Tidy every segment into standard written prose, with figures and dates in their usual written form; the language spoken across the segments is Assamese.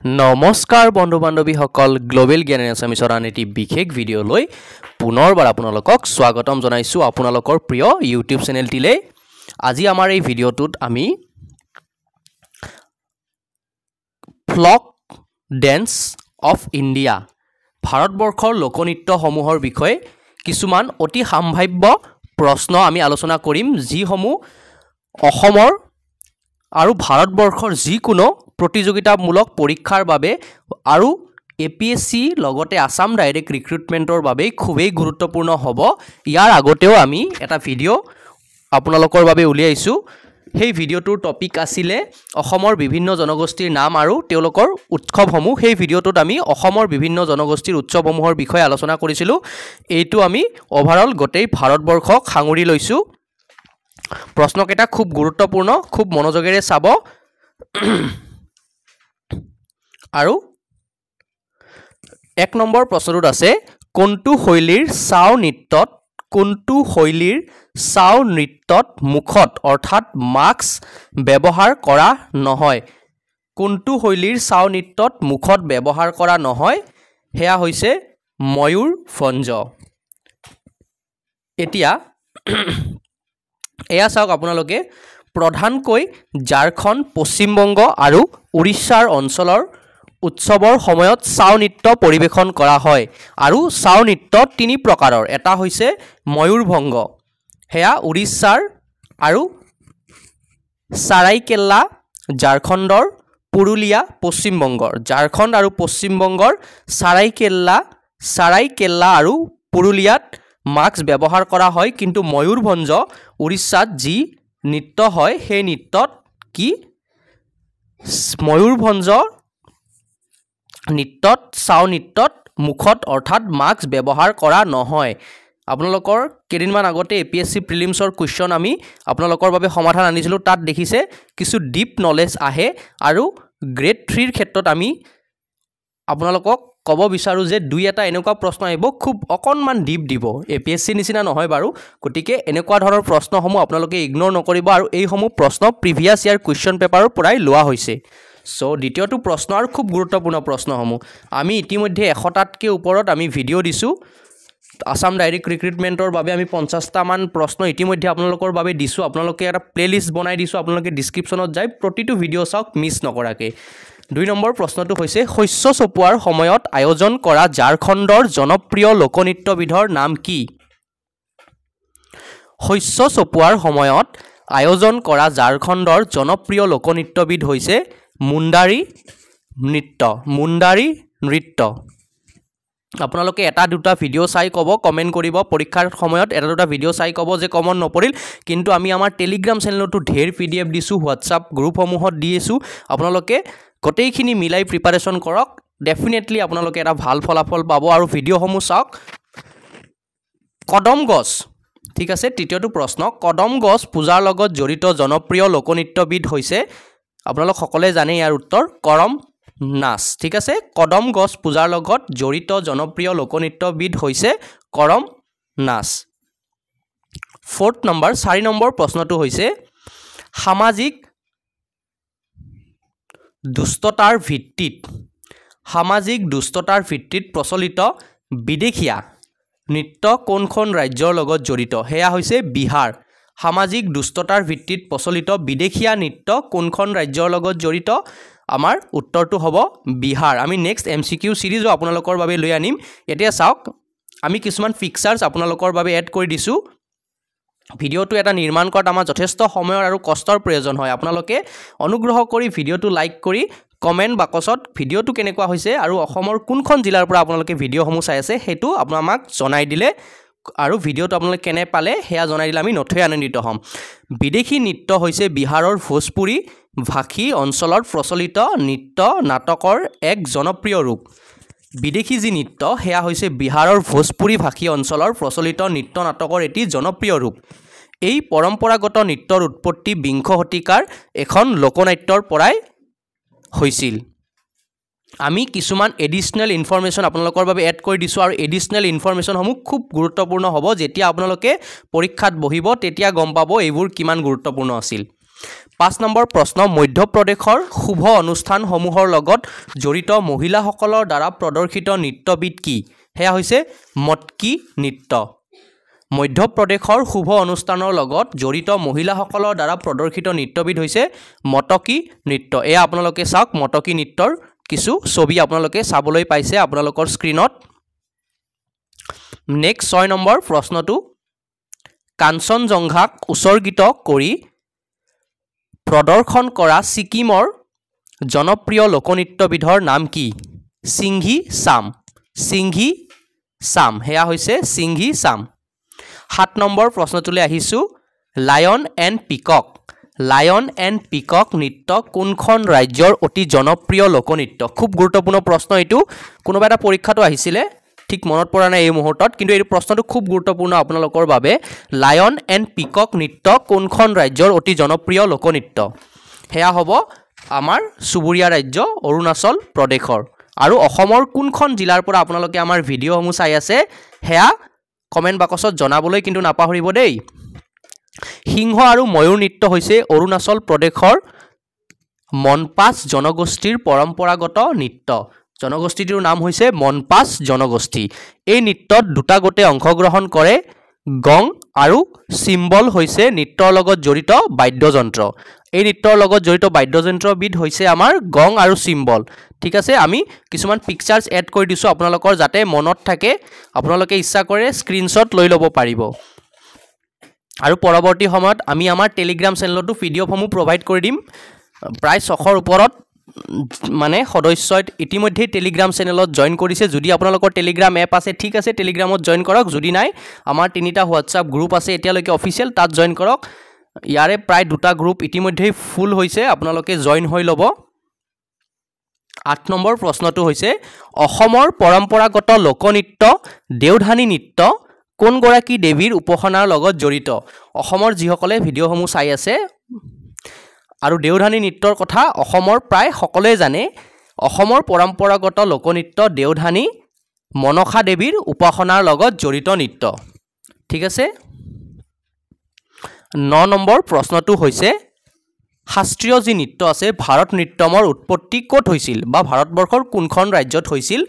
নমস্কাৰ বন্ধু বান্ধৱীসকল গ্লোবেল জ্ঞান এছামিছৰ আন এটি বিশেষ ভিডিঅ'লৈ পুনৰবাৰ আপোনালোকক স্বাগতম জনাইছোঁ আপোনালোকৰ প্ৰিয় ইউটিউব চেনেলটিলৈ। আজি আমাৰ এই ভিডিঅ'টোত আমি ফ্লক ডেন্স অফ ইণ্ডিয়া ভাৰতবৰ্ষৰ লোকনৃত্যসমূহৰ বিষয়ে কিছুমান অতি সাম্ভাব্য প্ৰশ্ন আমি আলোচনা কৰিম, যিসমূহ অসমৰ আৰু ভাৰতবৰ্ষৰ যিকোনো প্ৰতিযোগিতামূলক পৰীক্ষাৰ বাবে আৰু APSC লগতে আসাম ডাইৰেক্ট ৰিক্ৰুটমেণ্টৰ বাবে খুবেই গুৰুত্বপূৰ্ণ হ'ব। ইয়াৰ আগতেও আমি এটা ভিডিঅ' আপোনালোকৰ বাবে উলিয়াইছোঁ। সেই ভিডিঅ'টোৰ টপিক আছিলে অসমৰ বিভিন্ন জনগোষ্ঠীৰ নাম আৰু তেওঁলোকৰ উৎসৱসমূহ। সেই ভিডিঅ'টোত আমি অসমৰ বিভিন্ন জনগোষ্ঠীৰ উৎসৱসমূহৰ বিষয়ে আলোচনা কৰিছিলোঁ। এইটো আমি অভাৰঅল গোটেই ভাৰতবৰ্ষক সাঙুৰি লৈছোঁ। প্ৰশ্নকেইটা খুব গুৰুত্বপূৰ্ণ, খুব মনোযোগেৰে চাব। আৰু 1 নম্বৰ প্ৰশ্নটোত আছে কোনটো শৈলীৰ চাও নৃত্যত মুখত অৰ্থাৎ মাস্ক ব্যৱহাৰ কৰা নহয়। কোনটো শৈলীৰ চাও নৃত্যত মুখত ব্যৱহাৰ কৰা নহয়, সেয়া হৈছে ময়ূৰভঞ্জ। এতিয়া এয়া চাওক আপোনালোকে, প্ৰধানকৈ ঝাৰখণ্ড, পশ্চিমবংগ আৰু উৰিষ্যাৰ অঞ্চলৰ উৎসৱৰ সময়ত চাও নৃত্য পৰিৱেশন কৰা হয়। আৰু চাও নৃত্য 3 প্ৰকাৰৰ। এটা হৈছে ময়ূৰভংগ, সেয়া উৰিষ্যাৰ, আৰু চাৰাইকেলা ঝাৰখণ্ডৰ, পুৰুলিয়া পশ্চিমবংগৰ। ঝাৰখণ্ড আৰু পশ্চিমবংগৰ চাৰাইকেলা আৰু পুৰুলিয়াত মাস্ক ব্যৱহাৰ কৰা হয়, কিন্তু ময়ূৰভঞ্জ উৰিষ্যাত যি নৃত্য হয় সেই নৃত্যত ময়ূৰভঞ্জ নৃত্যত চাও নৃত্যত মুখত অৰ্থাৎ মাস্ক ব্যৱহাৰ কৰা নহয়। আপোনালোকৰ কেইদিনমান আগতে APSC প্ৰিলিমছৰ কুৱেশ্যন আমি আপোনালোকৰ বাবে সমাধান আনিছিলোঁ। তাত দেখিছে কিছু ডিপ নলেজ আহে, আৰু গ্ৰেড 3ৰ ক্ষেত্ৰত আমি আপোনালোকক ক'ব বিচাৰোঁ যে 2-এটা এনেকুৱা প্ৰশ্ন আহিব, খুব অকণমান ডিপ দিব। APSC নিচিনা নহয় বাৰু, গতিকে এনেকুৱা ধৰণৰ প্ৰশ্নসমূহ আপোনালোকে ইগন'ৰ নকৰিব। আৰু এইসমূহ প্ৰশ্ন প্ৰিভিয়াছ ইয়াৰ কুৱেশ্যন পেপাৰৰ পৰাই লোৱা হৈছে। দ্বিতীয়টো প্ৰশ্ন আৰু খুব গুৰুত্বপূৰ্ণ প্ৰশ্নসমূহ আমি ইতিমধ্যে 100টাতকৈ ওপৰত আমি ভিডিঅ' দিছোঁ। আসাম ডাইৰেক্ট ৰিক্ৰুটমেণ্টৰ বাবে আমি 50টামান প্ৰশ্ন ইতিমধ্যে আপোনালোকৰ বাবে দিছোঁ। আপোনালোকে এটা প্লেলিষ্ট বনাই দিছোঁ, আপোনালোকে ডিছক্ৰিপশ্যনত যাই প্ৰতিটো ভিডিঅ' চাওক মিছ নকৰাকৈ। 2 নম্বৰ প্ৰশ্নটো হৈছে শস্য চপোৱাৰ সময়ত আয়োজন কৰা ঝাৰখণ্ডৰ জনপ্ৰিয় লোকনৃত্যবিধৰ নাম কি? শস্য চপোৱাৰ সময়ত আয়োজন কৰা ঝাৰখণ্ডৰ জনপ্ৰিয় লোকনৃত্যবিধ হৈছে মুণ্ডাৰী নৃত্য। আপোনালোকে 1-2টা ভিডিঅ' চাই ক'ব, কমেণ্ট কৰিব। পৰীক্ষাৰ সময়ত 1-2টা ভিডিঅ' চাই ক'ব যে কমন নপৰিল, কিন্তু আমি আমাৰ টেলিগ্ৰাম চেনেলতো ঢেৰ PDF দিছোঁ, হোৱাটছআপ গ্ৰুপসমূহত দি আছোঁ। আপোনালোকে গোটেইখিনি মিলাই প্ৰিপাৰেশ্যন কৰক, ডেফিনেটলি আপোনালোকে এটা ভাল ফলাফল পাব। আৰু ভিডিঅ'সমূহ চাওক। কদম গছ, ঠিক আছে। 3য়টো প্ৰশ্ন, কদম গছ পূজাৰ লগত জড়িত জনপ্ৰিয় লোকনৃত্যবিধ হৈছে, আপোনালোক সকলোৱে জানে ইয়াৰ উত্তৰ কৰম নাচ, ঠিক আছে। কদম গছ পূজাৰ লগত জড়িত জনপ্ৰিয় লোকনৃত্যবিধ হৈছে কৰম নাচ। 4 নম্বৰ প্ৰশ্নটো হৈছে সামাজিক দুষ্টতাৰ ভিত্তিত প্ৰচলিত বিদেশীয়া নৃত্য কোনখন ৰাজ্যৰ লগত জড়িত? সেয়া হৈছে বিহাৰ। সামাজিক দুষ্টতাৰ ভিত্তিত প্ৰচলিত বিদেশীয়া নৃত্য কোনখন ৰাজ্যৰ লগত জড়িত? আমাৰ উত্তৰটো হ'ব বিহাৰ। আমি নেক্সট MCQ চিৰিজো আপোনালোকৰ বাবে লৈ আনিম। এতিয়া চাওক, আমি কিছুমান ফিক্সাৰ্ছ আপোনালোকৰ বাবে এড কৰি দিছোঁ। ভিডিঅ'টো এটা নিৰ্মাণ কৰাত আমাৰ যথেষ্ট সময়ৰ আৰু কষ্টৰ প্ৰয়োজন হয়। আপোনালোকে অনুগ্ৰহ কৰি ভিডিঅ'টো লাইক কৰি কমেণ্ট বাকচত ভিডিঅ'টো কেনেকুৱা হৈছে আৰু অসমৰ কোনখন জিলাৰ পৰা আপোনালোকে ভিডিঅ'সমূহ চাই আছে সেইটো আমাক জনাই দিলে, আৰু ভিডিঅ'টো আপোনালোকে কেনে পালে সেয়া জনাই দিলে আমি নথৈ আনন্দিত হ'ম। বিদেশী নৃত্য হৈছে বিহাৰৰ ভোজপুৰী ভাষী অঞ্চলত প্ৰচলিত নৃত্য নাটকৰ এক জনপ্ৰিয় ৰূপ। বিদেশী যি নৃত্য সেয়া হৈছে বিহাৰৰ ভোজপুৰী ভাষী অঞ্চলৰ প্ৰচলিত নৃত্য নাটকৰ এটি জনপ্ৰিয় ৰূপ। এই পৰম্পৰাগত নৃত্যৰ উৎপত্তি 20 শতিকাৰ এখন লোকনাট্যৰ পৰাই হৈছিল। আমি কিছুমান এডিশ্যনেল ইনফৰমেশ্যন আপোনালোকৰ বাবে এড কৰি দিছোঁ, আৰু এডিশ্যনেল ইনফৰমেশ্যনসমূহ খুব গুৰুত্বপূৰ্ণ হ'ব। যেতিয়া আপোনালোকে পৰীক্ষাত বহিব তেতিয়া গম পাব এইবোৰ কিমান গুৰুত্বপূৰ্ণ আছিল। 5 নম্বৰ প্ৰশ্ন মধ্যপ্ৰদেশৰ শুভ অনুষ্ঠানসমূহৰ লগত জড়িত মহিলাসকলৰ দ্বাৰা প্ৰদৰ্শিত নৃত্যবিধ কি হেয়া হৈছে মটকি নৃত্য মধ্যপ্ৰদেশৰ শুভ অনুষ্ঠানৰ লগত জড়িত মহিলাসকলৰ দ্বাৰা প্ৰদৰ্শিত নৃত্যবিধ হৈছে মটকি নৃত্য এয়া আপোনালোকে চাওক মটকি নৃত্যৰ কিছু ছবি আপোনালোকে চাবলৈ পাইছে আপোনালোকৰ স্ক্ৰীনত নেক্সট 6 নম্বৰ প্ৰশ্নটো কাঞ্চনজংঘাক উৎসৰ্গিত কৰি প্ৰদৰ্শন কৰা ছিকিমৰ জনপ্ৰিয় লোকনৃত্যবিধৰ নাম কি সিংঘি সাম হেয়া হৈছে সিংঘি সাম 7 নম্বৰ প্ৰশ্নটোলৈ আহিছো লায়ন এণ্ড পিকক নৃত্য কোনখন ৰাজ্যৰ অতি জনপ্ৰিয় লোকনৃত্য খুব গুৰুত্বপূৰ্ণ প্ৰশ্ন এইটো কোনোবা এটা পৰীক্ষাটো আহিছিলে ঠিক মনত পৰা নাই এই মুহূৰ্তত কিন্তু এই প্ৰশ্নটো খুব গুৰুত্বপূৰ্ণ আপোনালোকৰ বাবে লায়ন এণ্ড পিকক নৃত্য কোনখন ৰাজ্যৰ অতি জনপ্ৰিয় লোকনৃত্য হেয়া হ'ব আমাৰ সুবুৰীয়া ৰাজ্য অৰুণাচল প্ৰদেশৰ আৰু অসমৰ কোনখন জিলাৰ পৰা আপোনালোকে আমাৰ ভিডিঅ'সমূহ চাই আছে হেয়া কমেন্ট বাক্সত জনাবলৈ কিন্তু নাপাহৰিব দেই সিংহ আৰু ময়ূৰ নৃত্য হৈছে অৰুণাচল প্ৰদেশৰ মনপাছ জনগোষ্ঠীৰ পৰম্পৰাগত নৃত্য জনগোষ্ঠীটোৰ নাম হৈছে মনপাছ জনগোষ্ঠী এই নৃত্যত দুটা গোটে অংশগ্ৰহণ কৰে গং আৰু সিম্বল হৈছে নৃত্যৰ লগত জড়িত বাদ্যযন্ত্ৰ এই নৃত্যৰ লগত জড়িত বাদ্যযন্ত্ৰবিধ হৈছে আমাৰ গং আৰু সিম্বল ঠিক আছে আমি কিছুমান পিকচাৰ্স এড কৰি দিছো আপোনালোকৰ যাতে মনত থাকে আপোনালোকে ইচ্ছা কৰে স্ক্ৰিনশ্বট লৈ ল'ব পাৰিব আৰু পৰৱৰ্তী সময়ত আমি আমাৰ টেলিগ্ৰাম চেনেলতো ভিডিঅ'সমূহ প্ৰভাইড কৰি দিম প্ৰায় 600ৰ ওপৰত মানে সদস্যই ইতিমধ্যে টেলিগ্ৰাম চেনেলত জয়েন কৰিছে যদি আপোনালোকৰ টেলিগ্ৰাম এপ আছে ঠিক আছে টেলিগ্ৰামত জয়েন কৰক যদি নাই আমাৰ তিনিটা হোৱাটছআপ গ্ৰুপ আছে এতিয়ালৈকে অফিচিয়েল তাত জয়েন কৰক ইয়াৰে প্ৰায় দুটা গ্ৰুপ ইতিমধ্যে ফুল হৈছে আপোনালোকে জয়েন হৈ ল'ব 8 নম্বৰ প্ৰশ্নটো হৈছে অসমৰ পৰম্পৰাগত লোকনৃত্য দেওধানী নৃত্য কোন গৰাকী দেৱীৰ উপাসনাৰ লগত জড়িত অসমৰ যিসকলে ভিডিঅ'সমূহ চাই আছে আৰু দেওধানী নৃত্যৰ কথা অসমৰ প্ৰায় সকলোৱে জানে অসমৰ পৰম্পৰাগত লোকনৃত্য দেওধানী মনসা দেৱীৰ উপাসনাৰ লগত জড়িত নৃত্য ঠিক আছে 9 নম্বৰ প্ৰশ্নটো হৈছে শাস্ত্ৰীয় যি নৃত্য আছে ভাৰত নৃত্যমৰ উৎপত্তি ক'ত হৈছিল বা ভাৰতবৰ্ষৰ কোনখন ৰাজ্যত হৈছিল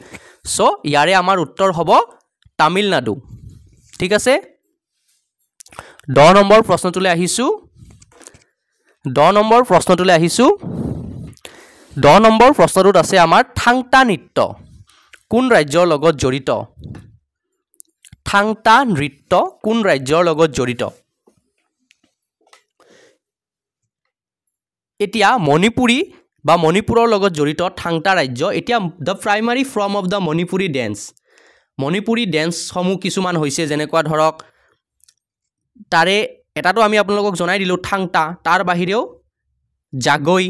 সো ইয়াৰে আমাৰ উত্তৰ হ'ব তামিলনাডু ঠিক আছে 10 নম্বৰ প্ৰশ্নটোলৈ আহিছো 10 নম্বৰ প্ৰশ্নটোত আছে আমাৰ থাংতা নৃত্য কোন ৰাজ্যৰ লগত জড়িত থাংতা নৃত্য কোন ৰাজ্যৰ লগত জড়িত এতিয়া মণিপুৰী বা মণিপুৰৰ লগত জড়িত থাংতা ৰাজ্য এতিয়া the primary form of the Manipuri dance Manipuri ডেন্সসমূহ কিছুমান হৈছে যেনেকুৱা ধৰক তাৰে এটাটো আমি আপোনালোকক জনাই দিলোঁ থাংতা তাৰ বাহিৰেও জাগৈ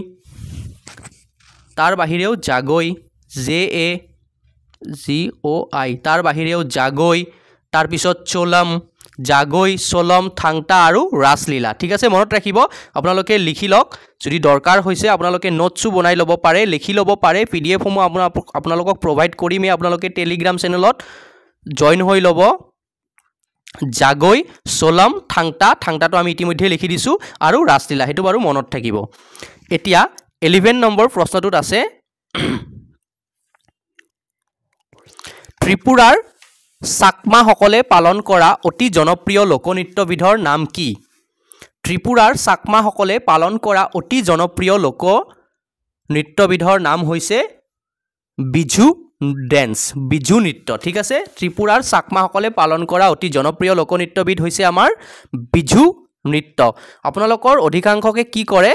JAGOI তাৰ বাহিৰেও জাগৈ তাৰপিছত চোলম জাগৈ চোলম থাংতা আৰু ৰাসলীলা ঠিক আছে মনত ৰাখিব আপোনালোকে লিখি লওক যদি দৰকাৰ হৈছে আপোনালোকে নোটছো বনাই ল'ব পাৰে লিখি ল'ব পাৰে PDF সমূহ আপোনালোকক প্ৰভাইড কৰিমে আপোনালোকে টেলিগ্ৰাম চেনেলত জয়েন হৈ ল'ব জাগৈ চোলম থাংতাটো আমি ইতিমধ্যে লিখি দিছো আৰু ৰাসলীলা হেতু বাৰু মনত থাকিব এতিয়া 11 নম্বৰ প্ৰশ্নটোত আছে ত্ৰিপুৰাৰ চাকমা সকলে পালন কৰা অতি জনপ্ৰিয় লোকনৃত্যবিধৰ নাম কি ত্ৰিপুৰাৰ চাকমা সকলে পালন কৰা অতি জনপ্ৰিয় লোকনৃত্যবিধৰ নাম হৈছে বিজু নৃত্য ঠিক আছে ত্ৰিপুৰাৰ চাকমা সকলে পালন কৰা অতি জনপ্ৰিয় লোকনৃত্যবিধ হৈছে আমাৰ বিজু নৃত্য আপোনালোকৰ অধিকাংশকে কি কৰে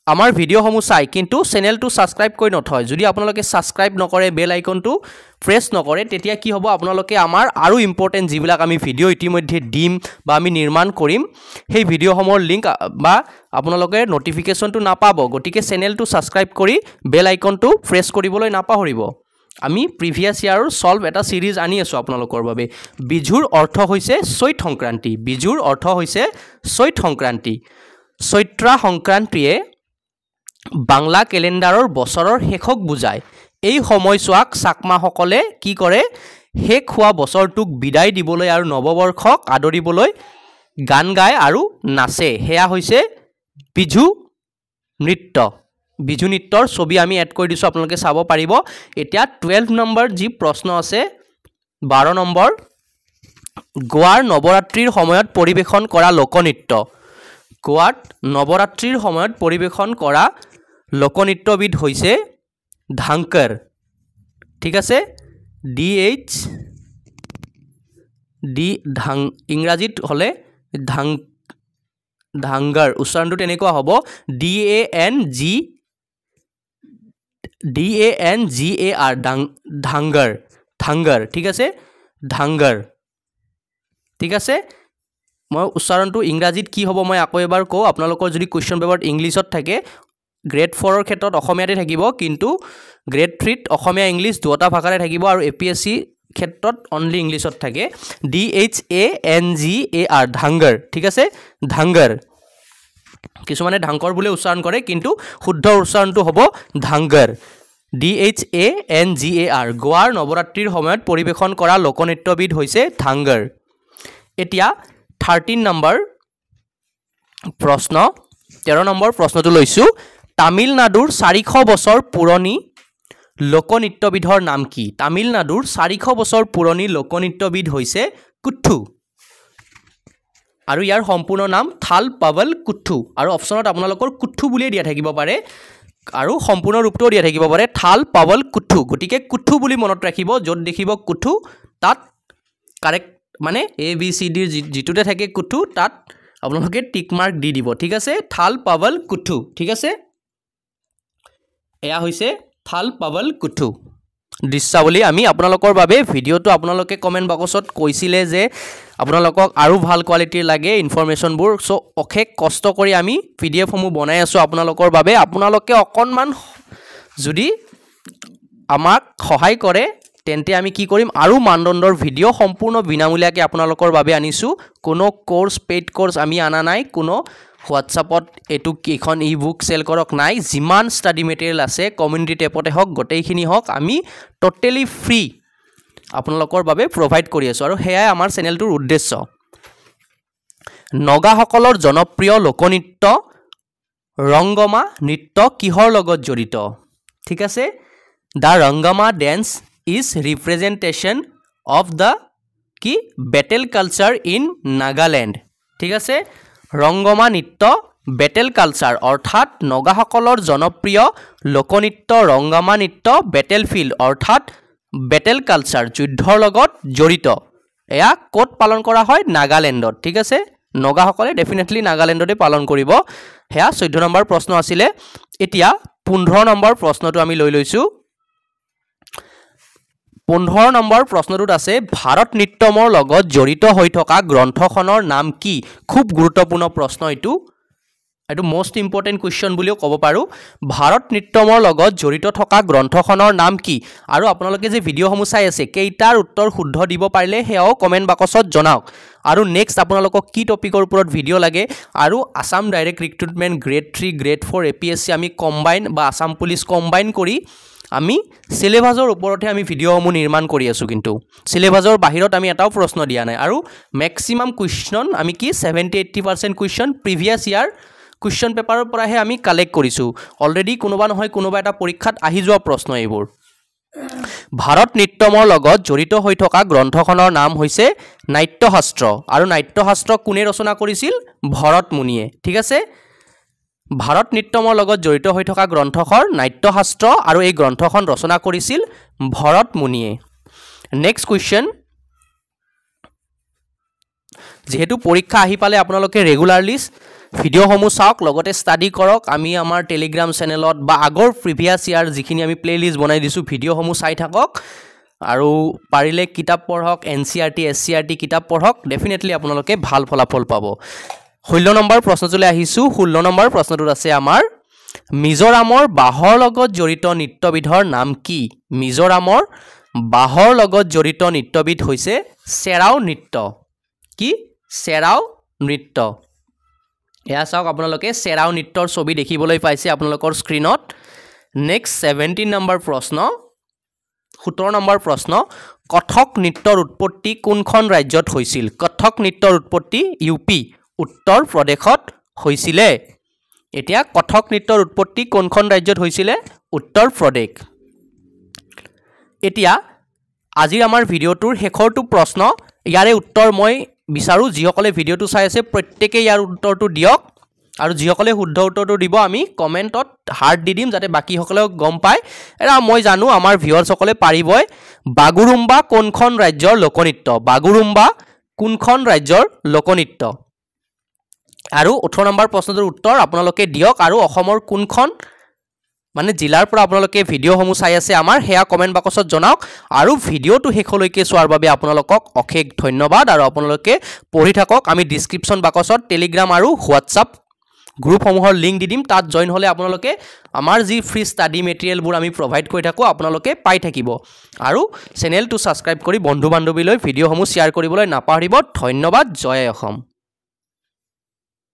আমাৰ ভিডিঅ'সমূহ চাই কিন্তু চেনেলটো সাবস্ক্ৰাইব কৰি নথয় যদি আপোনালোকে সাবস্ক্ৰাইব নকৰে বেল আইকনটো প্ৰেছ নকৰে তেতিয়া কি হ'ব আপোনালোকে আমাৰ আৰু ইম্পৰ্টেন্ট যিবিলাক আমি ভিডিঅ' ইতিমধ্যে দিম বা আমি নিৰ্মাণ কৰিম সেই ভিডিঅ'সমূহৰ লিংক বা আপোনালোকে নটিফিকেশনটো নাপাব গতিকে চেনেলটো সাবস্ক্ৰাইব কৰি বেল আইকনটো প্ৰেছ কৰিবলৈ নাপাহৰিব আমি প্ৰিভিয়াস ইয়াৰৰ সলভ এটা সিৰিজ আনি আছো আপোনালোকৰ বাবে বিজুৰ অৰ্থ হৈছে চৈত সংক্ৰান্তি চৈত্ৰা সংক্ৰান্তিয়ে বাংলা ক্যালেন্ডাৰৰ বছৰৰ শেষক বুজায় এই সময়ছোৱাক চাকমাসকলে কি কৰে শেষ হোৱা বছৰটোক বিদায় দিবলৈ আৰু নৱবৰ্ষক আদৰিবলৈ গান গায় আৰু নাচে হেয়া হৈছে বিজু নৃত্য বিজু নৃত্যৰ ছবি আমি এড কৰি দিছোঁ আপোনালোকে চাব পাৰিব এতিয়া 12 নম্বৰ যি প্ৰশ্ন আছে 12 নম্বৰ গোৱাৰ নৱৰাত্ৰিৰ সময়ত পৰিবেশন কৰা লোকনৃত্য গোৱাত নৱৰাত্ৰিৰ সময়ত পৰিবেশন কৰা লোকনৃত্যবিধ হৈছে ধাংকৰ ঠিক আছে ইংৰাজীত হলে ধাংগাৰ উচ্চাৰণটো তেনেকুৱা হ'ব DANGAR ধাংগাৰ ঠিক আছে ধাংগাৰ ঠিক আছে মই উচ্চাৰণটো ইংৰাজীত কি হ'ব মই আকৌ এবাৰ কওঁ আপোনালোকৰ যদি কোৱেশ্চন পেপাৰত ইংলিছত থাকে গ্ৰেড 4 ৰ ক্ষেত্ৰত অসমীয়াতে থাকিব কিন্তু গ্ৰেড 3 ত অসমীয়া ইংলিছ দুটা ভাষাৰে থাকিব আৰু APSC ক্ষেত্ৰত অনলি ইংলিছত থাকে DHANGAR ধাংগাৰ ঠিক আছে ধাংগাৰ কিছুমানে ধাংকৰ বুলি উচ্চাৰণ কৰে কিন্তু শুদ্ধ উচ্চাৰণটো হ'ব ধাংগাৰ DHANGAR গোৱাৰ নৱৰাত্ৰিৰ সময়ত পৰিবেশন কৰা লোকনৃত্যবিধ হৈছে ধাংগাৰ এতিয়া 13 নম্বৰ প্ৰশ্ন 13 নম্বৰ প্ৰশ্নটো লৈছো তামিলনাডুৰ 400 বছৰ পুৰণি লোকনৃত্যবিধৰ নাম কি তামিলনাডুৰ 400 বছৰ পুৰণি লোকনৃত্যবিধ হৈছে কুথ্থু আৰু ইয়াৰ সম্পূৰ্ণ নাম থাল পাৱল কুথ্থু আৰু অপচনত আপোনালোকৰ কুথ্থু বুলিয়ে দিয়া থাকিব পাৰে আৰু সম্পূৰ্ণ ৰূপটো দিয়া থাকিব পাৰে থাল পাৱল কুথ্থু গতিকে কুথ্থু বুলি মনত ৰাখিব য'ত দেখিব কুথ্থু তাত কাৰেক্ট মানে ABCD যিটোতে থাকে কুথ্থু তাত আপোনালোকে টিক মাৰ্ক দি দিব ঠিক আছে থাল পাৱল কুথ্থু ঠিক আছে এয়া হৈছে থাল পাৱল কুথ্থু দৃশ্যাৱলী আমি আপোনালোকৰ বাবে ভিডিঅ'টো আপোনালোকে কমেন্ট বক্সত কৈছিলে যে আপোনালোকক আৰু ভাল কোৱালিটিৰ লাগে ইনফৰমেশনবোৰ সো অশেষ কষ্ট কৰি আমি PDF সমূহ বনাই আছো আপোনালোকৰ বাবে আপোনালোকে অকনমান যদি আমাক সহায় কৰে তেন্তে আমি কি কৰিম আৰু মানদণ্ডৰ ভিডিঅ' সম্পূৰ্ণ বিনামূলীয়াকৈ আপোনালোকৰ বাবে আনিছো কোনো কোৰ্স পেইড কোৰ্স আমি আনা নাই কোনো হোৱাটছআপত এটু কিখন ই-বুক সেল কৰক নাই জিমান ষ্টাডি মেটেৰিয়েল আছে কমিউনিটি টেপতে হক গটেইখিনি হক আমি টোটালি ফ্ৰী আপোনালোকৰ বাবে প্ৰভাইড কৰি আছো আৰু হেয়াই আমাৰ চেনেলটোৰ উদ্দেশ্য নগাসকলৰ জনপ্ৰিয় লোকনৃত্য ৰংগমা নৃত্য কিহৰ লগত জড়িত ঠিক আছে দা ৰংগমা dance is representation of the কি battle culture in Nagaland ঠিক আছে ৰংগমা নৃত্য battle culture অৰ্থাৎ নগাসকলৰ জনপ্ৰিয় লোকনৃত্য ৰংগমা নৃত্য battlefield অৰ্থাৎ battle culture যুদ্ধৰ লগত জড়িত এয়া কোট পালন কৰা হয় নাগালেণ্ডত ঠিক আছে নগাসকলে ডেফিনেটলি নাগালেণ্ডতে পালন কৰিব হেয়া 14 নম্বৰ প্ৰশ্ন আছিল এতিয়া 15 নম্বৰ প্ৰশ্নটো আমি লৈ লৈছো 15 নম্বৰ প্ৰশ্নটোত আছে ভাৰত নৃত্যমৰ লগত জড়িত হৈ থকা গ্ৰন্থখনৰ নাম কি খুব গুৰুত্বপূৰ্ণ প্ৰশ্ন এটো মোস্ট ইম্পৰ্টেন্ট কোৱেশ্চন বুলিও ক'ব পাৰো ভাৰত নৃত্যমৰ লগত জড়িত থকা গ্ৰন্থখনৰ নাম কি আৰু আপোনালোকে যে ভিডিঅ' সমূহ চাই আছে কেইটাৰ উত্তৰ শুদ্ধ দিব পাৰিলে হেও কমেন্ট বক্সত জনাওক আৰু নেক্সট আপোনালোকক কি টপিকৰ ওপৰত ভিডিঅ' লাগে আৰু Assam direct recruitment grade 3 grade 4 APSC আমি কম্বাইন বা আসাম পুলিশ কম্বাইন কৰি আমি সিলেবাসৰ ওপৰতে আমি ভিডিঅ'সমূহ নিৰ্মাণ কৰি আছো কিন্তু সিলেবাসৰ বাহিৰত আমি এটাও প্ৰশ্ন দিয়া নাই আৰু ম্যাক্সিমাম কোৱেশ্চন আমি কি 70-80% কোৱেশ্চন প্ৰিভিয়াস ইয়াৰ কোৱেশ্চন পেপাৰৰ পৰাহে আমি কালেক্ট কৰিছো অলৰেডি কোনোবা নহয় কোনোবা এটা পৰীক্ষাত আহি যোৱা প্ৰশ্ন এইবোৰ ভাৰত নৃত্যমৰ লগত জড়িত হৈ থকা গ্ৰন্থখনৰ নাম হৈছে নাট্যশাস্ত্ৰ আৰু নাট্যশাস্ত্ৰ কোনে ৰচনা কৰিছিল ভৰত মুনিয়ে ঠিক আছে ভাৰত নৃত্যমৰ লগত জড়িত হৈ থকা গ্ৰন্থখৰ নাট্যশাস্ত্ৰ আৰু এই গ্ৰন্থখন ৰচনা কৰিছিল ভৰত মুনিয়ে নেক্সট কোৱেশ্চন যেহেতু পৰীক্ষা আহি পালে আপোনালোকে ৰেগুলাৰলি ভিডিঅ' সমূহ চাওক লগতে ষ্টাডি কৰক আমি আমাৰ টেলিগ্ৰাম চেনেলত বা আগৰ প্ৰিভিয়াস ইয়াৰ যিখিনি আমি প্লেলিষ্ট বনাই দিছো ভিডিঅ' সমূহ চাই থাকক আৰু পাৰিলে কিতাপ পঢ়ক NCERT SCERT কিতাপ পঢ়ক ডেফিনেটলি আপোনালোকে ভাল ফলাফল পাব 16 নম্বৰ প্ৰশ্নটোলৈ আহিছো 16 নম্বৰ প্ৰশ্নটোত আছে আমাৰ মিজোৰামৰ বাহৰ লগত জড়িত নৃত্যবিধৰ নাম কি মিজোৰামৰ বাহৰ লগত জড়িত নৃত্যবিধ হৈছে চেৰাও নৃত্য কি চেৰাও নৃত্য এয়া চাওক আপোনালোকে চেৰাও নৃত্যৰ ছবি দেখিবলৈ পাইছে আপোনালোকৰ স্ক্ৰিনত নেক্সট 17 নম্বৰ প্ৰশ্ন 17 নম্বৰ প্ৰশ্ন কথক নৃত্যৰ উৎপত্তি কোনখন ৰাজ্যত হৈছিল কথক নৃত্যৰ উৎপত্তি UP উত্তৰ প্ৰদেশত হৈছিলে এতিয়া কথক নৃত্যৰ উৎপত্তি কোনখন ৰাজ্যত হৈছিলে উত্তৰ প্ৰদেশ এতিয়া আজিৰ আমাৰ ভিডিঅ'টোৰ শেষৰটো প্ৰশ্ন ইয়াৰে উত্তৰ মই বিচাৰো যিসকলে ভিডিঅ'টো চাই আছে প্ৰত্যেককে ইয়াৰ উত্তৰটো দিয়ক আৰু যিসকলে শুদ্ধ উত্তৰটো দিব আমি কমেন্টত হাৰ্ট দি দিম যাতে বাকি সকলেও গম পায় এৰা মই জানো আমাৰ ভিউয়াৰ্স সকলে পাৰিবই বাগুৰুম্বা কোনখন ৰাজ্যৰ লোকনৃত্য বাগুৰুম্বা কোনখন ৰাজ্যৰ লোকনৃত্য আৰু 18 নম্বৰ প্ৰশ্নটোৰ উত্তৰ আপোনালোকে দিয়ক আৰু অসমৰ কোনখন মানে জিলাৰ পৰা আপোনালোকে ভিডিঅ' সমূহ চাই আছে আমাৰ হেয়া কমেন্ট বাক্সত জনাওক আৰু ভিডিঅ'টো শেষলৈকে চোৱাৰ বাবে আপোনালোকক অশেষ ধন্যবাদ আৰু আপোনালোকে পঢ়ি থাকক আমি ডেসক্ৰিপচন বাক্সত টেলিগ্ৰাম আৰু হোৱাটছআপ গ্ৰুপ সমূহৰ লিংক দি দিম তাত জয়েন হলে আপোনালোকে আমাৰ যি ফ্ৰী ষ্টাডি মেটেৰিয়েলবোৰ আমি প্ৰভাইড কৰি থাকো আপোনালোকে পাই থাকিব আৰু চেনেলটো সাবস্ক্ৰাইব কৰি বন্ধু বান্ধৱীলৈ ভিডিঅ' সমূহ শ্বেয়াৰ কৰিবলৈ নাপাহৰিব ধন্যবাদ জয় অসম